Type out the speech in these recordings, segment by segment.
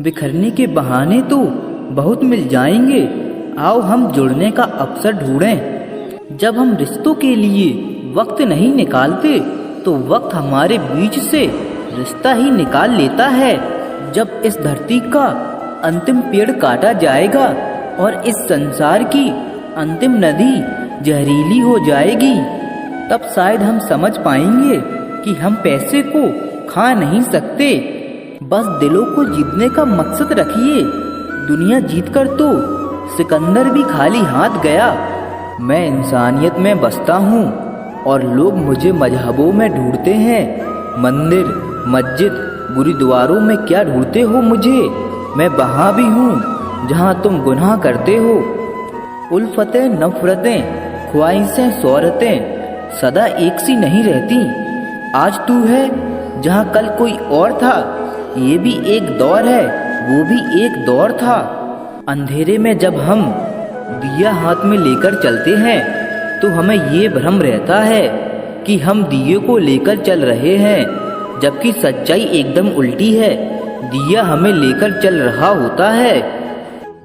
बिखरने के बहाने तो बहुत मिल जाएंगे। आओ हम जुड़ने का अवसर ढूंढें। जब हम रिश्तों के लिए वक्त नहीं निकालते तो वक्त हमारे बीच से रिश्ता ही निकाल लेता है। जब इस धरती का अंतिम पेड़ काटा जाएगा और इस संसार की अंतिम नदी जहरीली हो जाएगी, तब शायद हम समझ पाएंगे कि हम पैसे को खा नहीं सकते। बस दिलों को जीतने का मकसद रखिए। दुनिया जीतकर तो सिकंदर भी खाली हाथ गया। मैं इंसानियत में बसता हूँ और लोग मुझे मजहबों में ढूंढते हैं। मंदिर, मस्जिद, गुरुद्वारों में क्या ढूंढते हो मुझे? मैं वहाँ भी हूँ जहाँ तुम गुनाह करते हो। उल्फतें, नफरतें, ख्वाहिशें, शोहरतें सदा एक सी नहीं रहती। आज तू है जहाँ कल कोई और था। ये भी एक दौर है, वो भी एक दौर था। अंधेरे में जब हम दिया हाथ में लेकर चलते हैं तो हमें ये भ्रम रहता है कि हम दिए को लेकर चल रहे हैं, जबकि सच्चाई एकदम उल्टी है। दिया हमें लेकर चल रहा होता है।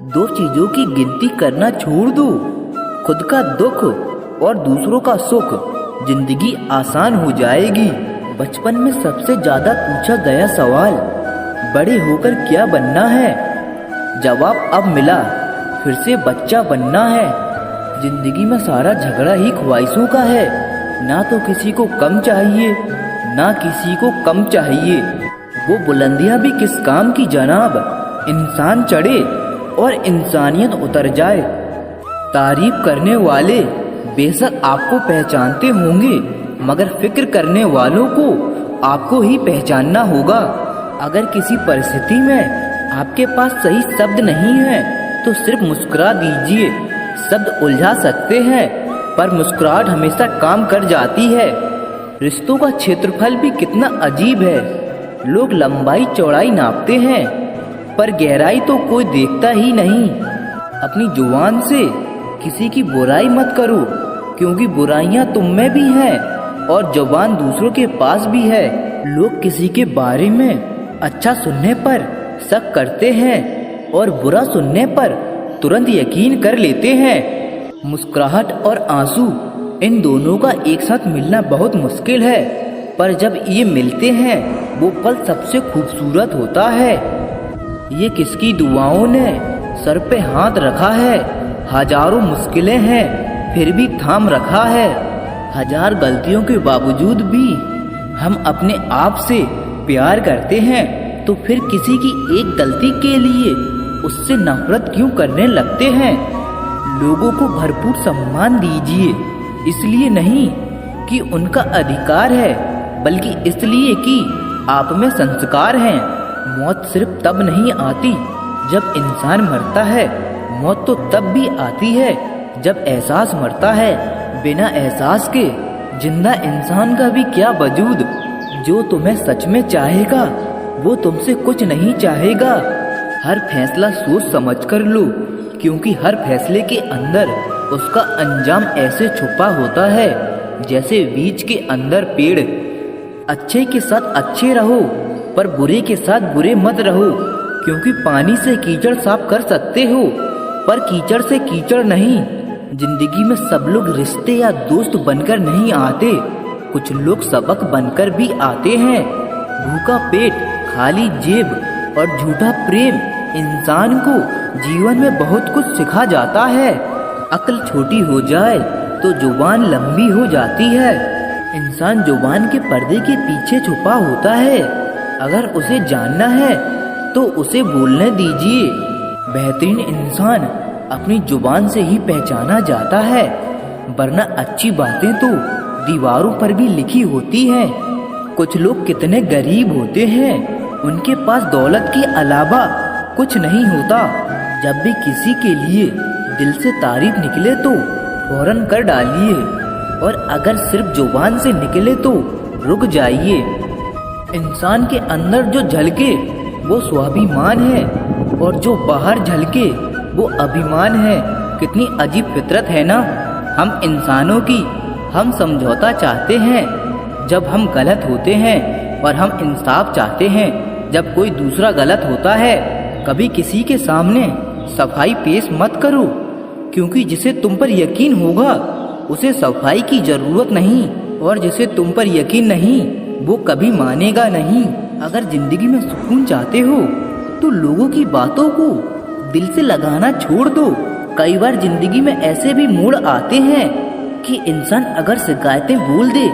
दो चीजों की गिनती करना छोड़ दो, खुद का दुख और दूसरों का सुख। जिंदगी आसान हो जाएगी। बचपन में सबसे ज्यादा पूछा गया सवाल, बड़े होकर क्या बनना है? जवाब अब मिला, फिर से बच्चा बनना है। जिंदगी में सारा झगड़ा ही ख्वाहिशों का है। ना तो किसी को कम चाहिए, ना किसी को कम चाहिए। वो बुलंदियां भी किस काम की जनाब, इंसान चढ़े और इंसानियत उतर जाए। तारीफ करने वाले बेशक आपको पहचानते होंगे, मगर फिक्र करने वालों को आपको ही पहचानना होगा। अगर किसी परिस्थिति में आपके पास सही शब्द नहीं है तो सिर्फ मुस्कुरा दीजिए। शब्द उलझा सकते हैं पर मुस्कुराहट हमेशा काम कर जाती है। रिश्तों का क्षेत्रफल भी कितना अजीब है। लोग लंबाई चौड़ाई नापते हैं पर गहराई तो कोई देखता ही नहीं। अपनी जुबान से किसी की बुराई मत करो, क्योंकि बुराइयां तुम में भी हैं और जुबान दूसरों के पास भी है। लोग किसी के बारे में अच्छा सुनने पर शक करते हैं और बुरा सुनने पर तुरंत यकीन कर लेते हैं। मुस्कुराहट और आंसू, इन दोनों का एक साथ मिलना बहुत मुश्किल है, पर जब ये मिलते हैं वो पल सबसे खूबसूरत होता है। ये किसकी दुआओं ने सर पे हाथ रखा है। हजारों मुश्किलें हैं फिर भी थाम रखा है। हजार गलतियों के बावजूद भी हम अपने आप से प्यार करते हैं, तो फिर किसी की एक गलती के लिए उससे नफरत क्यों करने लगते हैं? लोगों को भरपूर सम्मान दीजिए, इसलिए नहीं कि उनका अधिकार है, बल्कि इसलिए कि आप में संस्कार हैं। मौत सिर्फ तब नहीं आती जब इंसान मरता है, मौत तो तब भी आती है जब एहसास मरता है। बिना एहसास के जिंदा इंसान का भी क्या वजूद। जो तुम्हें सच में चाहेगा वो तुमसे कुछ नहीं चाहेगा। हर फैसला सोच समझ कर लो, क्योंकि हर फैसले के अंदर उसका अंजाम ऐसे छुपा होता है जैसे बीज के अंदर पेड़। अच्छे के साथ अच्छे रहो, पर बुरे के साथ बुरे मत रहो, क्योंकि पानी से कीचड़ साफ कर सकते हो पर कीचड़ से कीचड़ नहीं। जिंदगी में सब लोग रिश्ते या दोस्त बनकर नहीं आते, कुछ लोग सबक बनकर भी आते हैं। भूखा पेट, खाली जेब और झूठा प्रेम इंसान को जीवन में बहुत कुछ सिखा जाता है। अक्ल छोटी हो जाए तो जुबान लंबी हो जाती है। इंसान जुबान के पर्दे के पीछे छुपा होता है। अगर उसे जानना है तो उसे बोलने दीजिए। बेहतरीन इंसान अपनी जुबान से ही पहचाना जाता है, वरना अच्छी बातें तो दीवारों पर भी लिखी होती हैं। कुछ लोग कितने गरीब होते हैं, उनके पास दौलत के अलावा कुछ नहीं होता। जब भी किसी के लिए दिल से तारीफ निकले तो फौरन कर डालिए, और अगर सिर्फ जुबान से निकले तो रुक जाइए। इंसान के अंदर जो झलके वो स्वाभिमान है, और जो बाहर झलके वो अभिमान है। कितनी अजीब फितरत है ना हम इंसानों की। हम समझौता चाहते हैं जब हम गलत होते हैं, और हम इंसाफ चाहते हैं जब कोई दूसरा गलत होता है। कभी किसी के सामने सफाई पेश मत करो, क्योंकि जिसे तुम पर यकीन होगा उसे सफाई की जरूरत नहीं, और जिसे तुम पर यकीन नहीं वो कभी मानेगा नहीं। अगर जिंदगी में सुकून चाहते हो तो लोगों की बातों को दिल से लगाना छोड़ दो। कई बार जिंदगी में ऐसे भी मोड़ आते हैं कि इंसान अगर शिकायतें बोल दे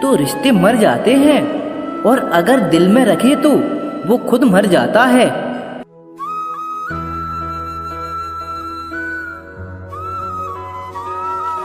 तो रिश्ते मर जाते हैं, और अगर दिल में रखे तो वो खुद मर जाता है।